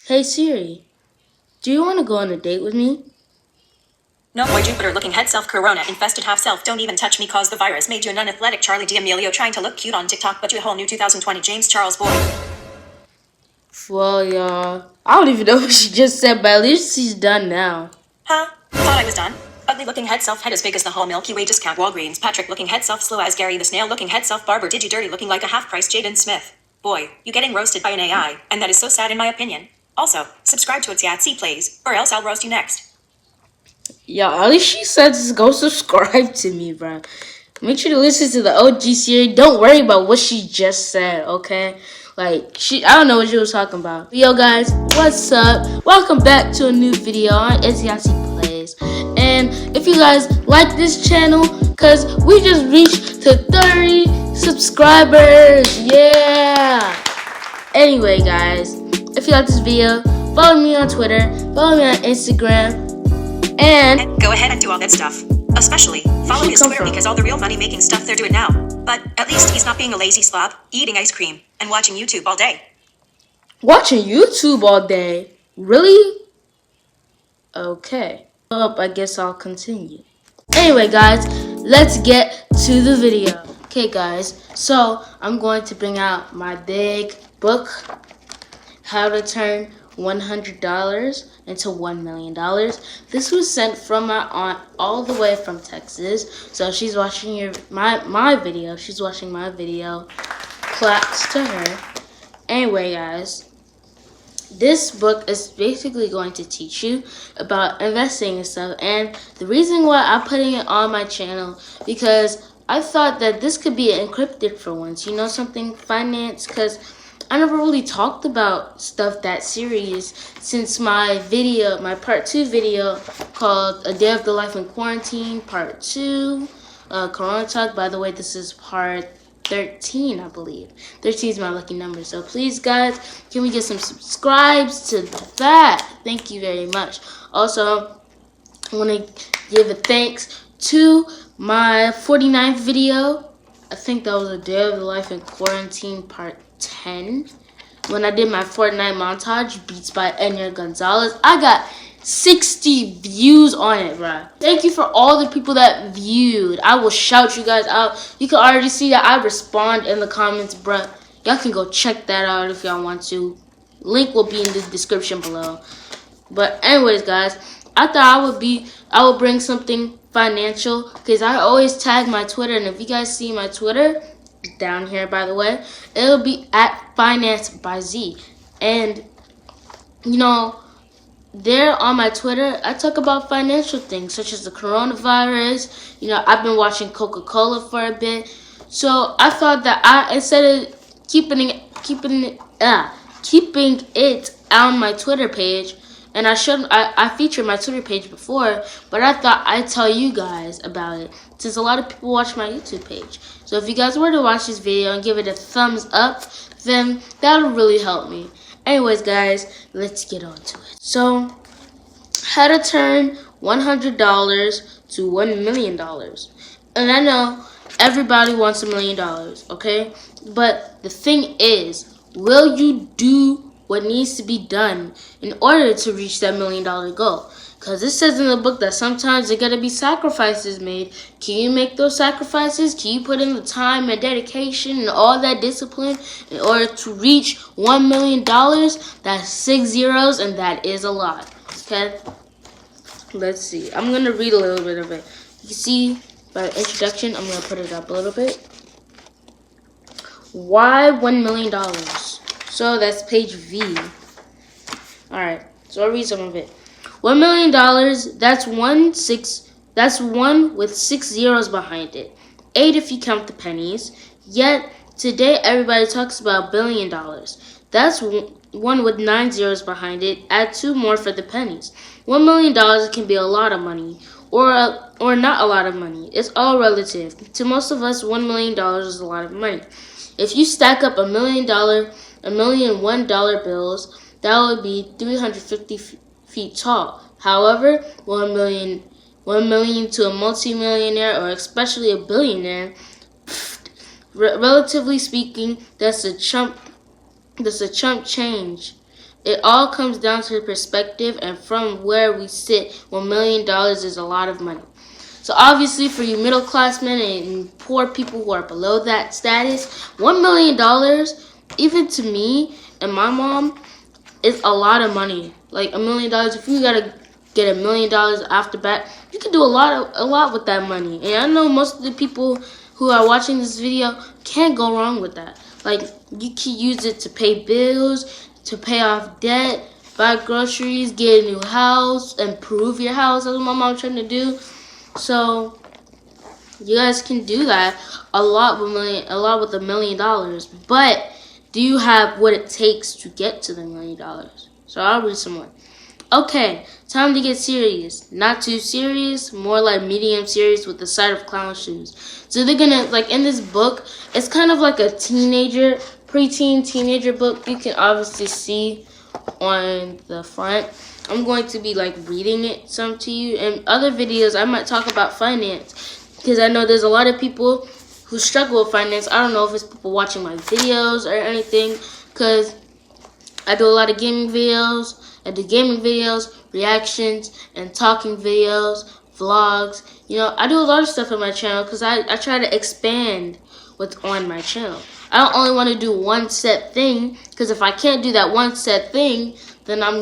Hey Siri, do you want to go on a date with me? No boy Jupiter looking head self corona infested half self don't even touch me cause the virus made you an unathletic Charlie D'Amelio trying to look cute on TikTok but you a whole new 2020 James Charles boy. Well, y'all, I don't even know what she just said, but at least she's done now. Huh? Thought I was done? Ugly looking head self head as big as the whole Milky Way discount Walgreens Patrick looking head self slow as Gary the snail looking head self barber digi dirty looking like a half price Jaden Smith. Boy, you getting roasted by an AI, and that is so sad in my opinion. Also, subscribe to its Yahtzee plays, or else I'll roast you next. Y'all, at least she said just go subscribe to me, bro. Make sure to listen to the OG Siri. Don't worry about what she just said, okay? Like, I don't know what she was talking about. But yo, guys, what's up? Welcome back to a new video on Yahtzee Plays. And if you guys like this channel, because we just reached to 30 subscribers. Yeah! Anyway, guys, if you like this video, follow me on Twitter, follow me on Instagram, and go ahead and do all that stuff. Especially, follow his Twitter because all the real money-making stuff they're doing now. But at least he's not being a lazy slob, eating ice cream, and watching YouTube all day. Watching YouTube all day? Really? Okay. Well, I guess I'll continue. Anyway, guys, let's get to the video. Okay, guys, so I'm going to bring out my big book, How to Turn $100 into $1 million. This was sent from my aunt all the way from Texas. So she's watching my video. She's watching my video. Claps to her. Anyway, guys, this book is basically going to teach you about investing and stuff. And the reason why I'm putting it on my channel, because I thought that this could be encrypted for once. You know something? Finance, because I never really talked about stuff that serious since my video, my part 2 video called A Day of the Life in Quarantine, part 2, Corona Talk. By the way, this is part 13, I believe. 13 is my lucky number. So please, guys, can we get some subscribes to that? Thank you very much. Also, I want to give a thanks to my 49th video. I think that was A Day of the Life in Quarantine, part 10. When I did my Fortnite montage, Beats by Enya Gonzalez, I got 60 views on it, bruh. Thank you for all the people that viewed. I will shout you guys out. You can already see that I respond in the comments, bruh. Y'all can go check that out if y'all want to. Link will be in the description below. But anyways, guys, I thought I would bring something financial because I always tag my Twitter, and if you guys see my Twitter down here, by the way, it'll be at Finance by Z. And you know, there on my Twitter, I talk about financial things such as the coronavirus. You know, I've been watching Coca-Cola for a bit, so I thought that instead of keeping it on my Twitter page, and I featured my Twitter page before, but I thought I'd tell you guys about it since a lot of people watch my YouTube page. So if you guys were to watch this video and give it a thumbs up, then that'll really help me. Anyways, guys, let's get on to it. So, how to turn $100 to $1 million. And I know everybody wants $1 million, okay? But the thing is, will you do what needs to be done in order to reach that $1 million goal? Because it says in the book that sometimes there gotta be sacrifices made. Can you make those sacrifices? Can you put in the time and dedication and all that discipline in order to reach $1 million? That's 6 zeros, and that is a lot. Okay? Let's see. I'm gonna read a little bit of it. You see by the introduction, I'm gonna put it up a little bit. Why $1 million? So that's page V. Alright, so I'll read some of it. $1 million, that's one with 6 zeros behind it. 8 if you count the pennies. Yet, today everybody talks about $1 billion. That's one with 9 zeros behind it. Add 2 more for the pennies. $1 million can be a lot of money, or not a lot of money. It's all relative. To most of us, $1 million is a lot of money. If you stack up $1 million $1 bills, that would be 350 feet tall. However, 1 million to a multimillionaire, or especially a billionaire, relatively speaking, that's a chump change. It all comes down to perspective and from where we sit. $1 million is a lot of money. So obviously for you middle class men and poor people who are below that status, $1 million, even to me and my mom, is a lot of money. Like $1 million, if you gotta get $1 million after bat, you can do a lot with that money. And I know most of the people who are watching this video can't go wrong with that. Like you can use it to pay bills, to pay off debt, buy groceries, get a new house, improve your house. That's what my mom's trying to do. So you guys can do that a lot with $1 million. But do you have what it takes to get to the $1 million? So I'll read some more. Okay, time to get serious. Not too serious, more like medium serious with the side of clown shoes. So they're gonna, like in this book, it's kind of like a preteen teenager book. You can obviously see on the front. I'm going to be like reading it some to you. In other videos, I might talk about finance because I know there's a lot of people who struggle with finance. I don't know if it's people watching my videos or anything because I do a lot of gaming videos. I do gaming videos, reactions, and talking videos, vlogs. You know, I do a lot of stuff on my channel because I try to expand what's on my channel. I don't only want to do one set thing because if I can't do that one set thing, then I'm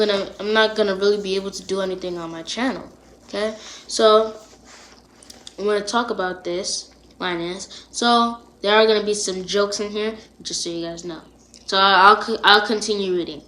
not gonna really be able to do anything on my channel. Okay, so I'm gonna talk about this finance. So there are gonna be some jokes in here, just so you guys know. So I'll continue reading.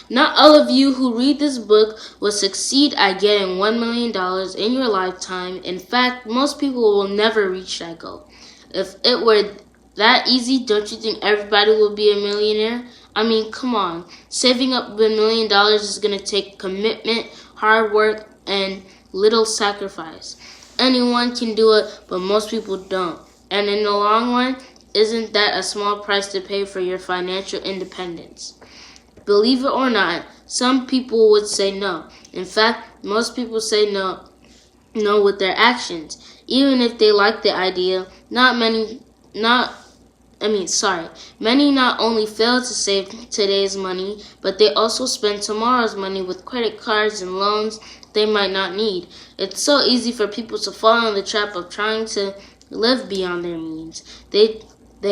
Not all of you who read this book will succeed at getting $1 million in your lifetime. In fact, most people will never reach that goal. If it were that easy, don't you think everybody would be a millionaire? I mean, come on. Saving up $1 million is going to take commitment, hard work, and little sacrifice. Anyone can do it, but most people don't. And in the long run, isn't that a small price to pay for your financial independence? Believe it or not, some people would say no. In fact, most people say no with their actions. Even if they like the idea, many not only fail to save today's money, but they also spend tomorrow's money with credit cards and loans they might not need. It's so easy for people to fall in the trap of trying to live beyond their means. They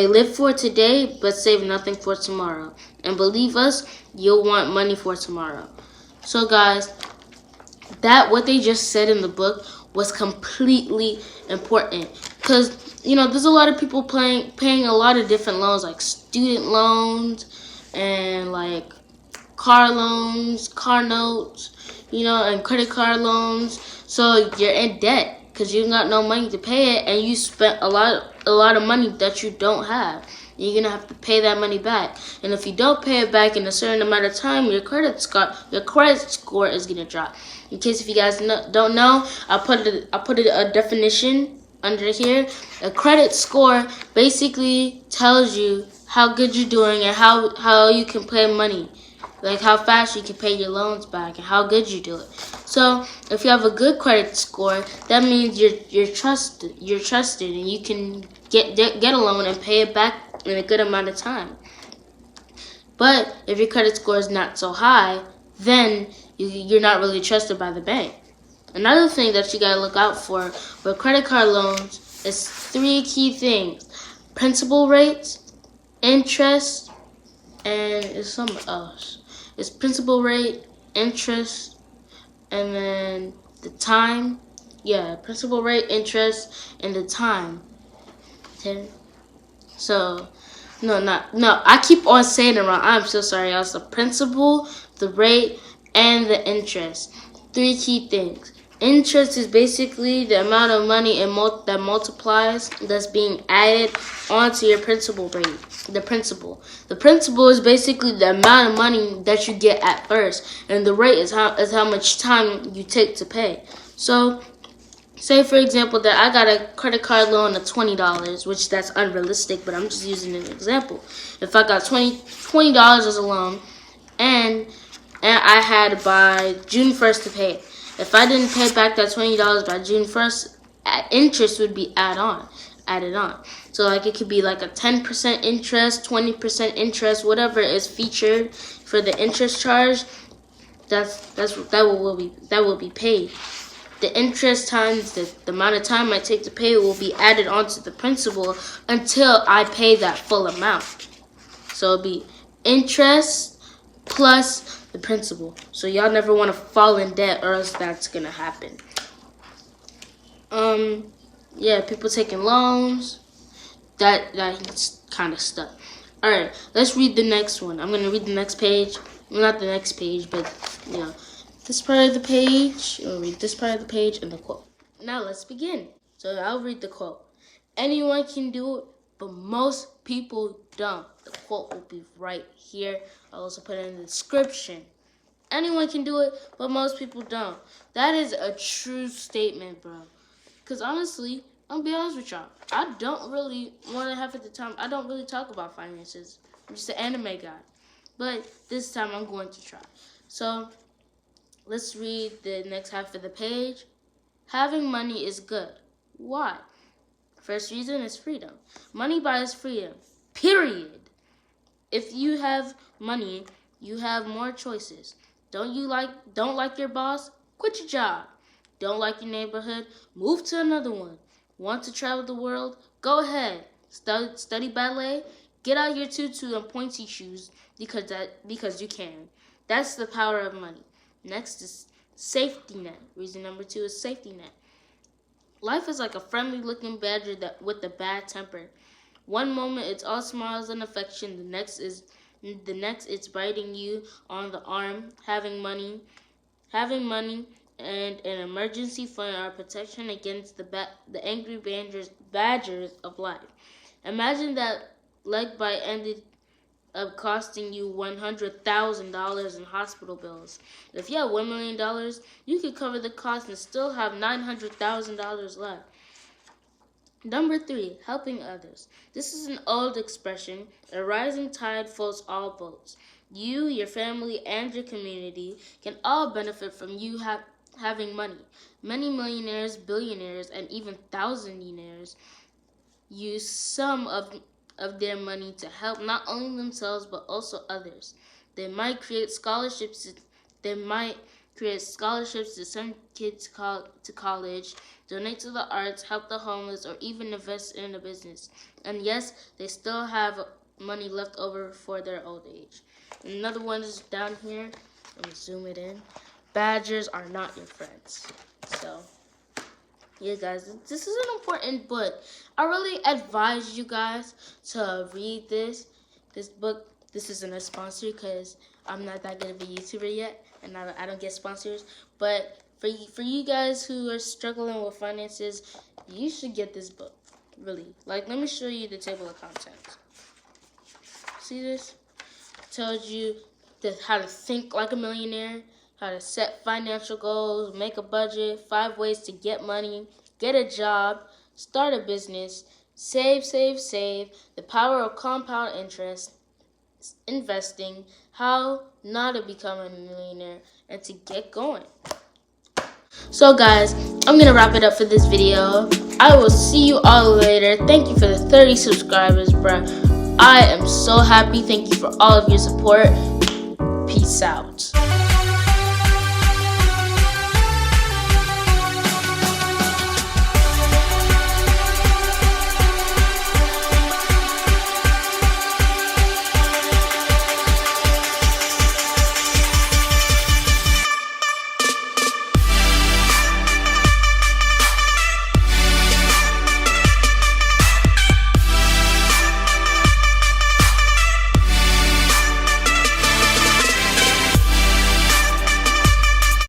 live for today, but save nothing for tomorrow. And believe us, you'll want money for tomorrow. So guys, what they just said in the book was completely important. Because, you know, there's a lot of people paying a lot of different loans, like student loans and like car loans, car notes, you know, and credit card loans. So you're in debt because you got no money to pay it, and you spent a lot of money that you don't have. You're gonna have to pay that money back, and if you don't pay it back in a certain amount of time, your credit score is gonna drop. In case if you guys don't know, I'll put a definition under here. A credit score basically tells you how good you're doing and how you can pay money. Like how fast you can pay your loans back and how good you do it. So if you have a good credit score, that means you're trusted. You're trusted, and you can get a loan and pay it back in a good amount of time. But if your credit score is not so high, then you're not really trusted by the bank. Another thing that you gotta look out for with credit card loans is 3 key things: principal rates, interest, and it's something else. It's principal rate, interest, and then the time. Yeah, principal rate, interest, and the time. 10. So, no, I keep on saying it wrong. I'm so sorry. Also, the principal, the rate, and the interest. 3 key things. Interest is basically the amount of money that multiplies that's being added onto your principal rate. The principal is basically the amount of money that you get at first, and the rate is how much time you take to pay. So, say for example that I got a credit card loan of $20, which that's unrealistic, but I'm just using an example. If I got $20 as a loan, and I had by June 1st to pay it. If I didn't pay back that $20 by June 1st, interest would be add on. added on. So like it could be like a 10% interest, 20% interest, whatever is featured for the interest charge. That will be paid. The interest times the amount of time I take to pay will be added onto the principal until I pay that full amount. So it'll be interest plus the principal. So y'all never want to fall in debt, or else that's gonna happen. Yeah, people taking loans, that's kind of stuff. All right, let's read the next one. I'm gonna read the next page. Well, not the next page, but you know, this part of the page. I'll read this part of the page and the quote. Now let's begin. So I'll read the quote. Anyone can do it, but most people don't. The quote will be right here. I'll also put it in the description. Anyone can do it, but most people don't. That is a true statement, bro. Because honestly, I'll be honest with y'all, I don't really want to have at the time. I don't really talk about finances. I'm just an anime guy. But this time I'm going to try. So let's read the next half of the page. Having money is good. Why? First reason is freedom. Money buys freedom. Period. If you have money, you have more choices. Don't like your boss? Quit your job. Don't like your neighborhood? Move to another one. Want to travel the world? Go ahead. Study ballet? Get out your tutu and pointy shoes because you can. That's the power of money. Next is safety net. Reason number 2 is safety net. Life is like a friendly-looking badger with a bad temper. One moment it's all smiles and affection. The next it's biting you on the arm. Having money and an emergency fund are protection against the angry badgers of life. Imagine that leg bite ended up costing you $100,000 in hospital bills. If you have $1 million, you could cover the cost and still have $900,000 left. Number 3, helping others. This is an old expression. A rising tide floats all boats. You, your family, and your community can all benefit from you having money. Many millionaires, billionaires, and even thousandaires use some of their money to help not only themselves but also others. They might create scholarships to send kids to college, donate to the arts, help the homeless, or even invest in a business. And yes, they still have money left over for their old age. Another one is down here. Let me zoom it in. Badgers are not your friends. So, yeah, guys, this is an important book. I really advise you guys to read this book. This isn't a sponsor because I'm not that good of a YouTuber yet, and I don't get sponsors. But for you guys who are struggling with finances, you should get this book. Really. Like, let me show you the table of contents. See this? It tells you how to think like a millionaire, how to set financial goals, make a budget, 5 ways to get money, get a job, start a business, save, the power of compound interest, investing, how not to become a millionaire, and to get going. So guys, I'm going to wrap it up for this video. I will see you all later. Thank you for the 30 subscribers, bro. I am so happy. Thank you for all of your support. Peace out.